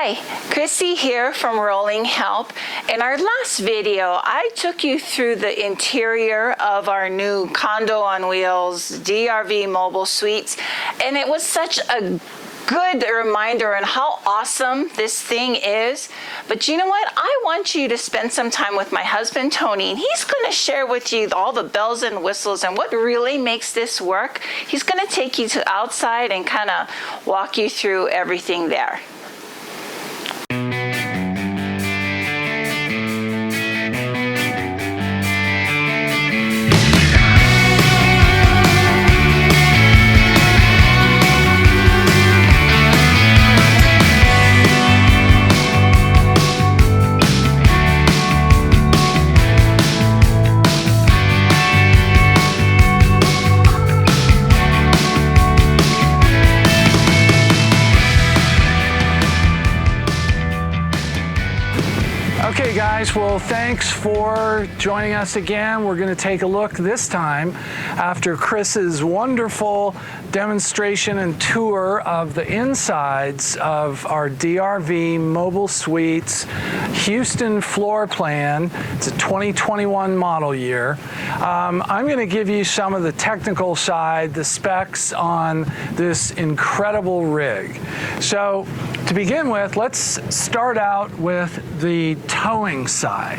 Hi, Chrissy here from Rolling Help. In our last video, I took you through the interior of our new condo on wheels DRV mobile suites, and it was such a good reminder on how awesome this thing is. But you know what? I want you to spend some time with my husband, Tony, and he's going to share with you all the bells and whistles and what really makes this work. He's going to take you to outside and kind of walk you through everything there. Okay guys, well thanks for joining us again. We're going to take a look this time after Chris's wonderful demonstration and tour of the insides of our DRV Mobile Suites Houston floor plan. It's a 2021 model year. I'm going to give you some of the technical side, the specs on this incredible rig. So to begin with, let's start out with the towing side.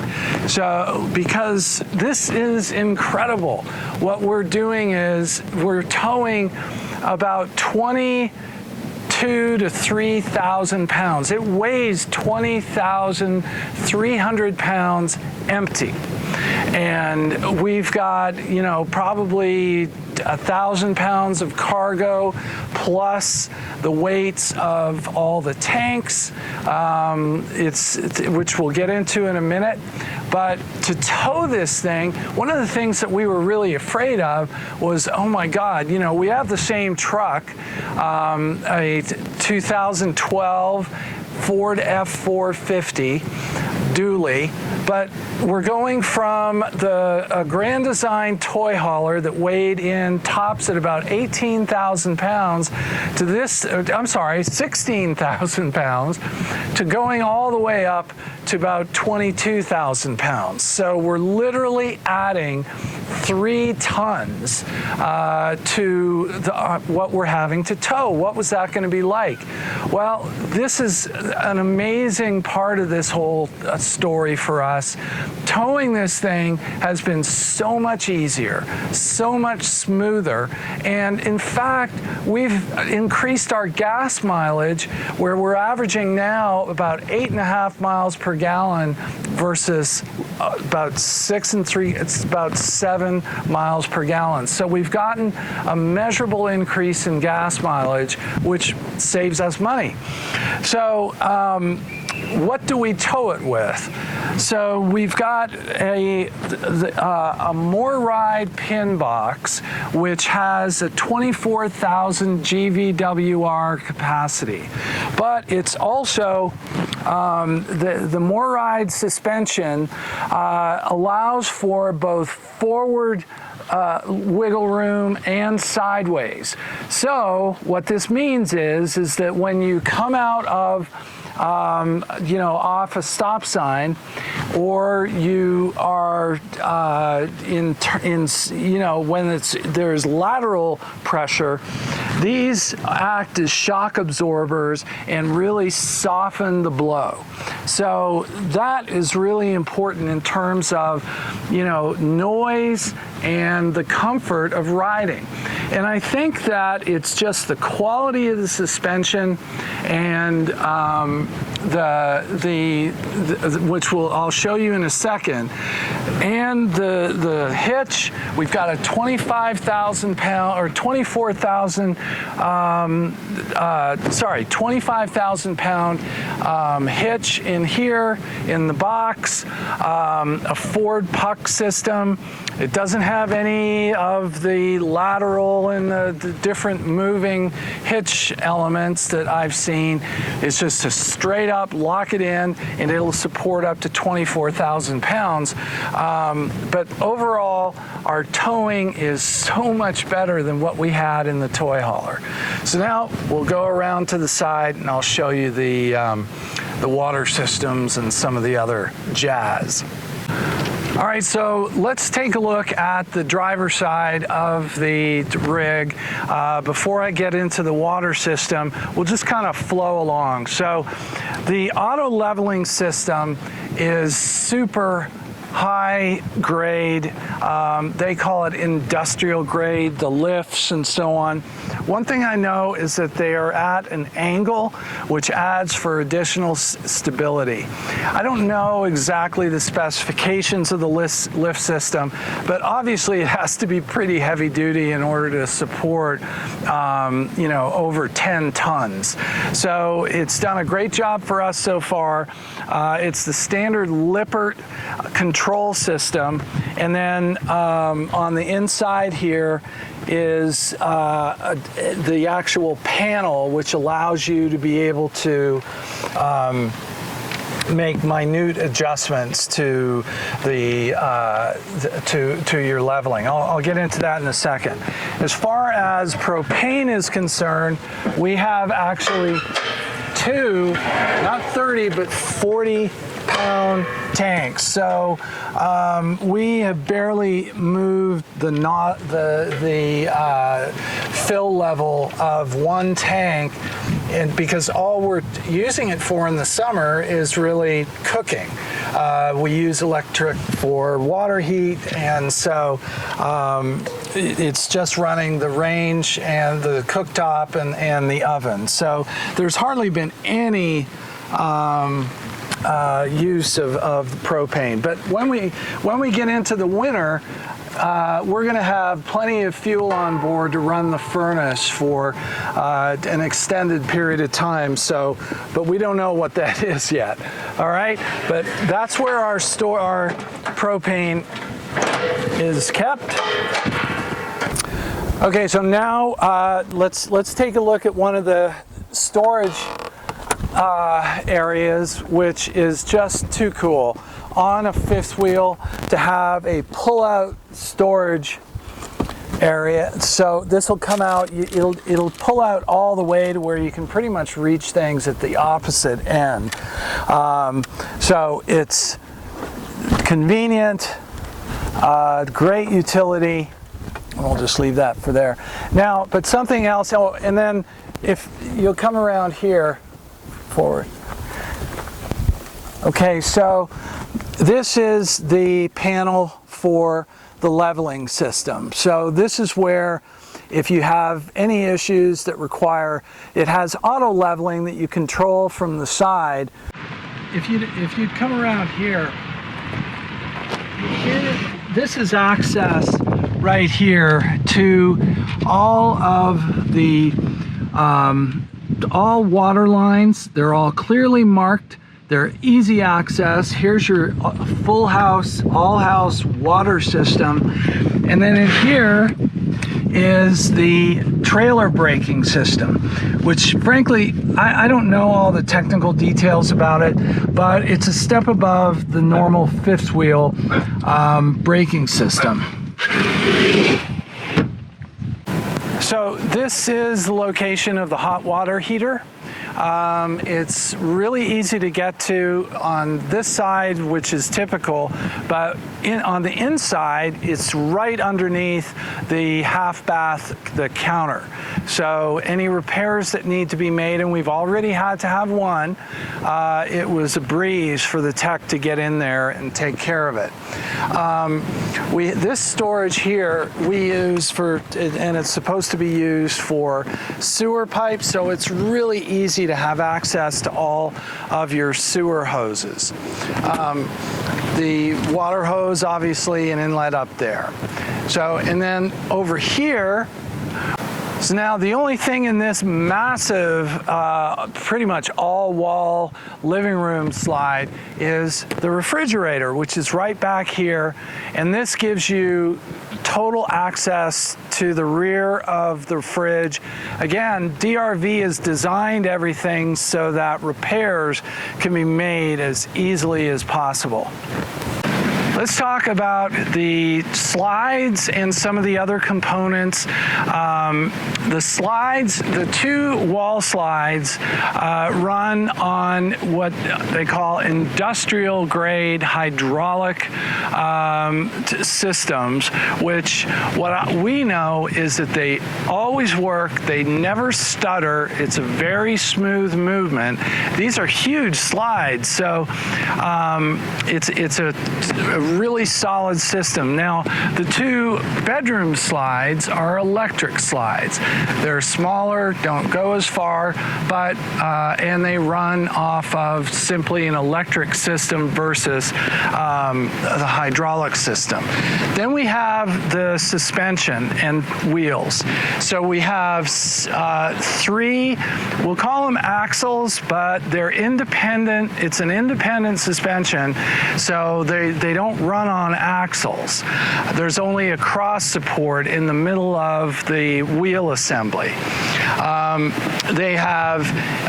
So because this is incredible, what we're doing is we're towing about 22 to 3,000 pounds. It weighs 20,300 pounds empty. And we've got, you know, probably 1,000 pounds of cargo plus the weights of all the tanks, which we'll get into in a minute. But to tow this thing, one of the things that we were really afraid of was, oh my God, you know, we have the same truck, a 2012 Ford F450 dually, but we're going from the Grand Design toy hauler that weighed in tops at about 18,000 pounds to this, I'm sorry, 16,000 pounds, to going all the way up to about 22,000 pounds. So we're literally adding 3 tons to what we're having to tow. What was that going to be like? Well, this is an amazing part of this whole story for us. Towing this thing has been so much easier, so much smoother, and in fact, we've increased our gas mileage where we're averaging now about 8.5 miles per gallon versus about 7 miles per gallon. So we've gotten a measurable increase in gas mileage, which saves us money. So what do we tow it with? So we've got a MobileMark pin box, which has a 24,000 GVWR capacity, but it's also the MobileMark suspension allows for both forward wiggle room and sideways. So what this means is that when you come out of you know, off a stop sign, or you are you know, when there's lateral pressure, these act as shock absorbers and really soften the blow. So that is really important in terms of, you know, noise and the comfort of riding. And I think that it's just the quality of the suspension and which I'll show you in a second, and the hitch. We've got a 25,000 pound or 24,000 25,000 pound hitch in here in the box, a Ford puck system. It doesn't have any of the lateral and the different moving hitch elements that I've seen. It's just a straight up lock it in and it'll support up to 24,000 pounds. But overall, our towing is so much better than what we had in the toy hauler. So now we'll go around to the side and I'll show you the the water systems and some of the other jazz. All right, so let's take a look at the driver's side of the rig. Before I get into the water system, we'll just kind of flow along. So the auto leveling system is super high grade. They call it industrial grade, the lifts and so on. One thing I know is that they are at an angle, which adds for additional stability. I don't know exactly the specifications of the lift system, but obviously it has to be pretty heavy duty in order to support, you know, over 10 tons. So it's done a great job for us so far. It's the standard Lippert control system, and then on the inside here is the actual panel, which allows you to be able to make minute adjustments to the to your leveling. I'll get into that in a second. As far as propane is concerned, we have actually two, not 30, but 40-pound tanks. So we have barely moved the fill level of one tank, and because all we're using it for in the summer is really cooking. We use electric for water heat, and so it's just running the range and the cooktop and the oven. So there's hardly been any use of propane. But when we get into the winter, we're going to have plenty of fuel on board to run the furnace for an extended period of time. So, but we don't know what that is yet. All right, but that's where our propane is kept. Okay, so now let's take a look at one of the storage areas, which is just too cool. On a fifth wheel to have a pull-out storage area. So this will come out, it'll pull out all the way to where you can pretty much reach things at the opposite end. So it's convenient, great utility. We'll just leave that for there. Now, but something else, oh, and then if you'll come around here, forward. Okay, so this is the panel for the leveling system. So this is where, if you have any issues that require, it has auto leveling that you control from the side. If you'd come around here, this is access right here to all of the all water lines. They're all clearly marked. They're easy access. Here's your full house, all house water system. And then in here is the trailer braking system, which frankly, I don't know all the technical details about it, but it's a step above the normal fifth wheel braking system. So this is the location of the hot water heater. It's really easy to get to on this side, which is typical, but on the inside, it's right underneath the half bath, the counter. So any repairs that need to be made, and we've already had to have one, it was a breeze for the tech to get in there and take care of it. This storage here we use for, and it's supposed to be used for sewer pipes, so it's really easy to have access to all of your sewer hoses. The water hose, obviously, an inlet up there. So, and then over here, so now the only thing in this massive, pretty much all-wall living room slide is the refrigerator, which is right back here. And this gives you total access to the rear of the fridge. Again, DRV has designed everything so that repairs can be made as easily as possible. let's talk about the slides and some of the other components. The slides, the two wall slides run on what they call industrial grade hydraulic systems, which what we know is that they always work, they never stutter, it's a very smooth movement. These are huge slides, so it's a really solid system. Now, the two bedroom slides are electric slides. They're smaller, don't go as far, but and they run off of simply an electric system versus the hydraulic system. Then we have the suspension and wheels. So we have three, we'll call them axles, but they're independent. It's an independent suspension, so they don't run on axles. There's only a cross support in the middle of the wheel assembly. They have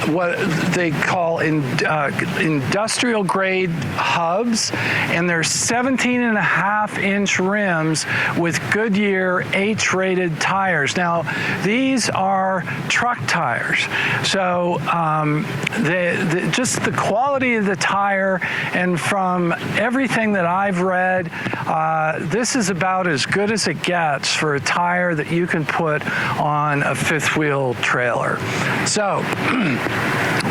what they call industrial grade hubs, and they're 17.5-inch rims with Goodyear H-rated tires. Now, these are truck tires, so just the quality of the tire, and from everything that I've read, this is about as good as it gets for a tire that you can put on a fifth wheel trailer. So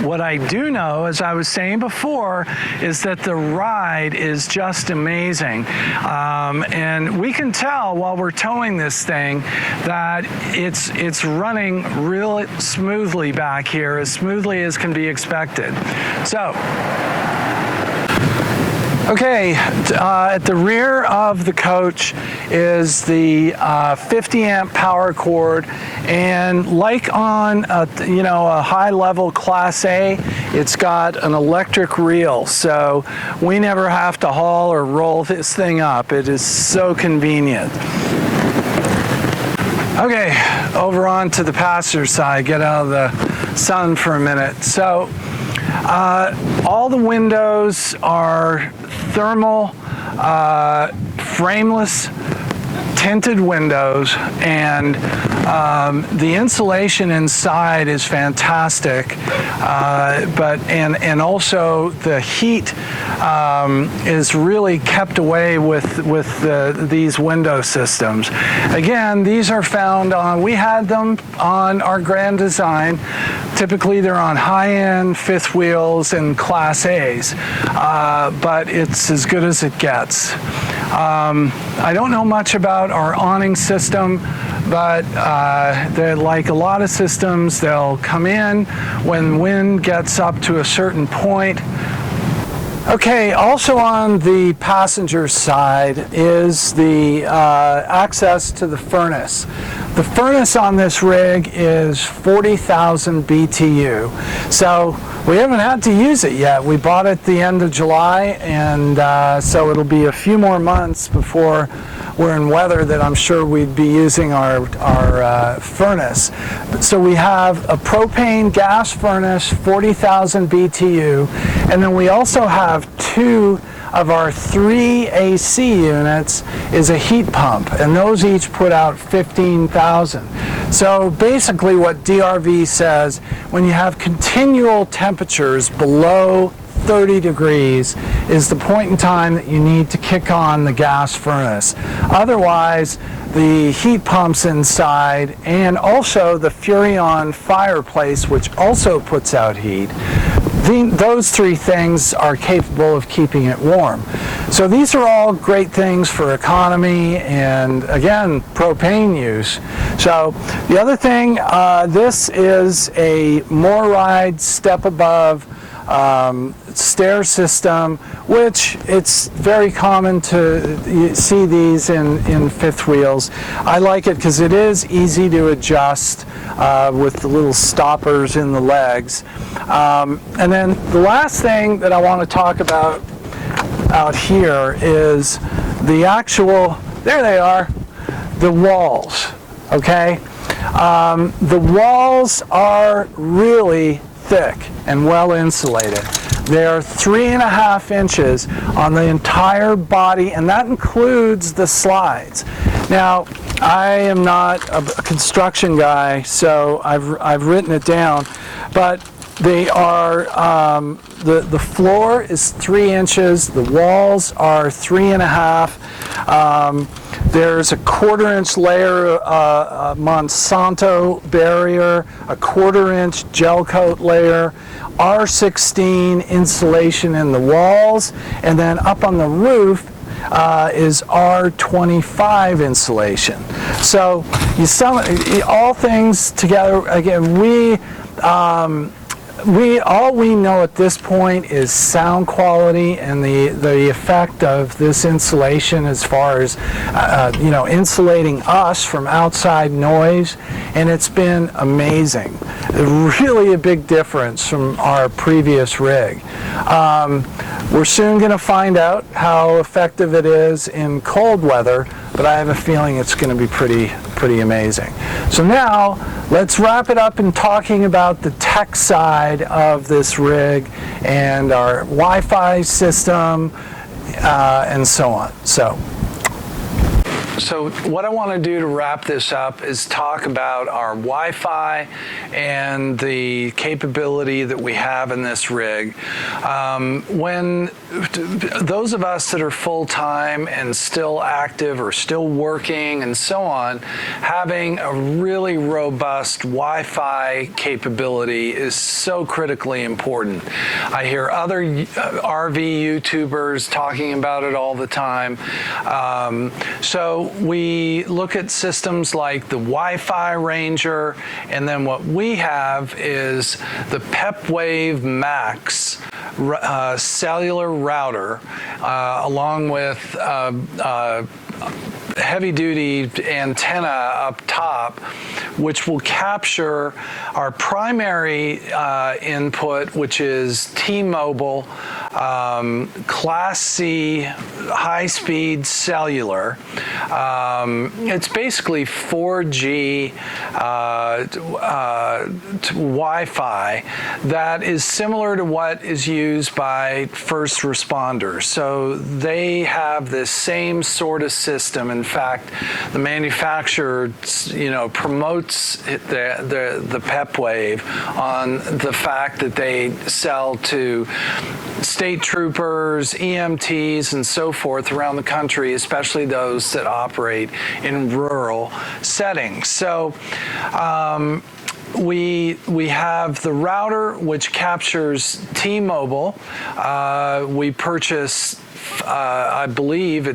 what I do know, as I was saying before, is that the ride is just amazing. And we can tell while we're towing this thing that it's running really smoothly back here, as smoothly as can be expected. So, okay, at the rear of the coach is the 50 amp power cord, and like on a high level Class A, it's got an electric reel, so we never have to haul or roll this thing up. It is so convenient. Okay, over on to the passenger side, get out of the sun for a minute. So all the windows are thermal, frameless, tinted windows, and the insulation inside is fantastic, and also the heat is really kept away with these window systems. Again, these are found on, we had them on our Grand Design. Typically they're on high-end fifth wheels and Class A's, but it's as good as it gets. I don't know much about our awning system, but they're like a lot of systems, they'll come in when wind gets up to a certain point. Okay, also on the passenger side is the access to the furnace. The furnace on this rig is 40,000 BTU, so we haven't had to use it yet. We bought it the end of July, and so it'll be a few more months before we're in weather that I'm sure we'd be using our furnace. So we have a propane gas furnace, 40,000 BTU, and then we also have two of our 3 AC units is a heat pump, and those each put out 15,000. So basically what DRV says, when you have continual temperatures below 30 degrees is the point in time that you need to kick on the gas furnace. Otherwise, the heat pumps inside and also the Furrion fireplace, which also puts out heat, those three things are capable of keeping it warm. So these are all great things for economy and, again, propane use. So the other thing, this is a MoreRide step above stair system, which it's very common to see these in fifth wheels. I like it because it is easy to adjust with the little stoppers in the legs. And then the last thing that I want to talk about out here is the actual, there they are, the walls, okay? The walls are really thick and well insulated. They are 3.5 inches on the entire body, and that includes the slides. Now, I am not a construction guy, so I've written it down, but they are, the floor is 3 inches, the walls are 3.5. There's a 1/4 inch layer Monsanto barrier, a 1/4 inch gel coat layer, R16 insulation in the walls, and then up on the roof is R25 insulation. So you sum all things together. Again, all we know at this point is sound quality and the effect of this insulation as far as insulating us from outside noise, and it's been amazing. Really a big difference from our previous rig. We're soon going to find out how effective it is in cold weather, but I have a feeling it's going to be pretty amazing. So now let's wrap it up in talking about the tech side of this rig and our Wi-Fi system and so on. So what I want to do to wrap this up is talk about our Wi-Fi and the capability that we have in this rig. When those of us that are full-time and still active or still working and so on, having a really robust Wi-Fi capability is so critically important. I hear other RV YouTubers talking about it all the time. So we look at systems like the Wi-Fi Ranger, and then what we have is the Pepwave Max cellular router, along with heavy-duty antenna up top, which will capture our primary input, which is T-Mobile Class C high-speed cellular. It's basically 4G Wi-Fi that is similar to what is used by first responders. So they have the same sort of system. In fact, the manufacturer, promotes the Pepwave on the fact that they sell to state troopers, EMTs, and so forth around the country, especially those that operate in rural settings. So we have the router, which captures T-Mobile. We purchase I believe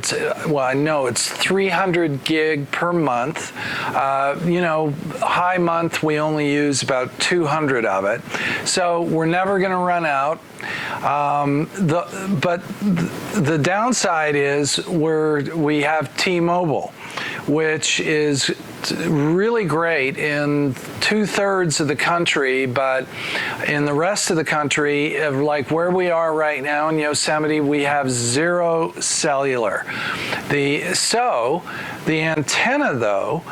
I know it's 300 gig per month. High month, we only use about 200 of it. So we're never going to run out. But the downside is we have T-Mobile, which is really great in 2/3 of the country, but in the rest of the country, like where we are right now in Yosemite, we have 0 cellular. The antenna, though,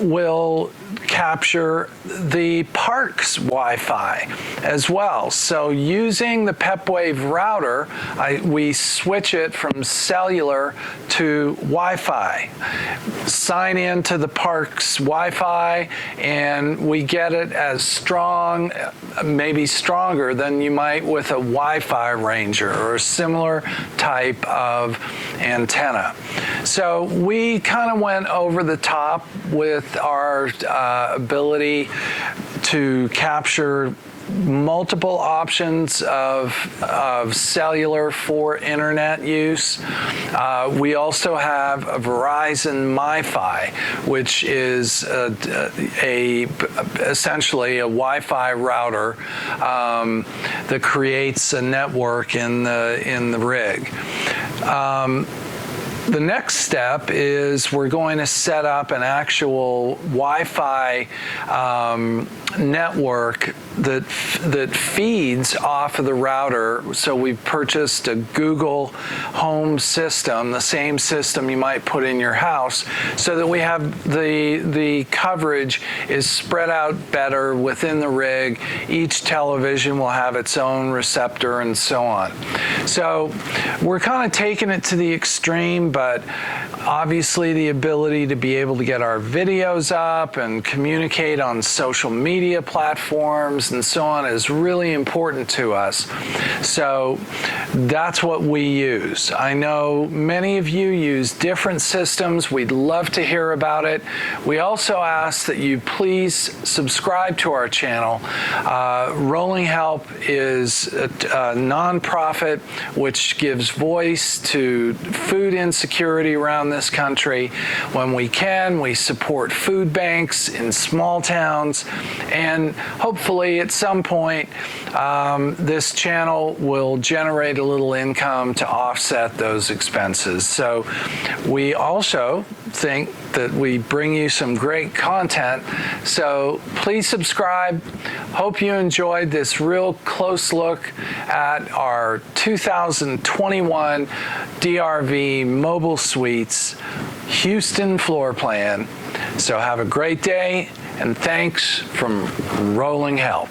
will capture the park's Wi-Fi as well. So using the Pepwave router, we switch it from cellular to Wi-Fi. Sign in to the park's Wi-Fi, and we get it as strong, maybe stronger than you might with a Wi-Fi Ranger or a similar type of antenna. So we kind of went over the top with our ability to capture multiple options of cellular for internet use. We also have a Verizon MiFi, which is essentially a Wi-Fi router that creates a network in the rig. The next step is we're going to set up an actual Wi-Fi network that feeds off of the router. So we've purchased a Google Home system, the same system you might put in your house, so that we have the coverage is spread out better within the rig. Each television will have its own receptor and so on. So we're kind of taking it to the extreme, but obviously the ability to be able to get our videos up and communicate on social media platforms and so on is really important to us. So that's what we use. I know many of you use different systems. We'd love to hear about it. We also ask that you please subscribe to our channel. Rolling Help is a nonprofit which gives voice to food insecurity around this country. When we can, we support food banks in small towns, and hopefully at some point this channel will generate a little income to offset those expenses. So we also think that we bring you some great content, so please subscribe. Hope you enjoyed this real close look at our 2021 DRV Mobile Suites Houston floor plan. So have a great day, and thanks from Rolling Help.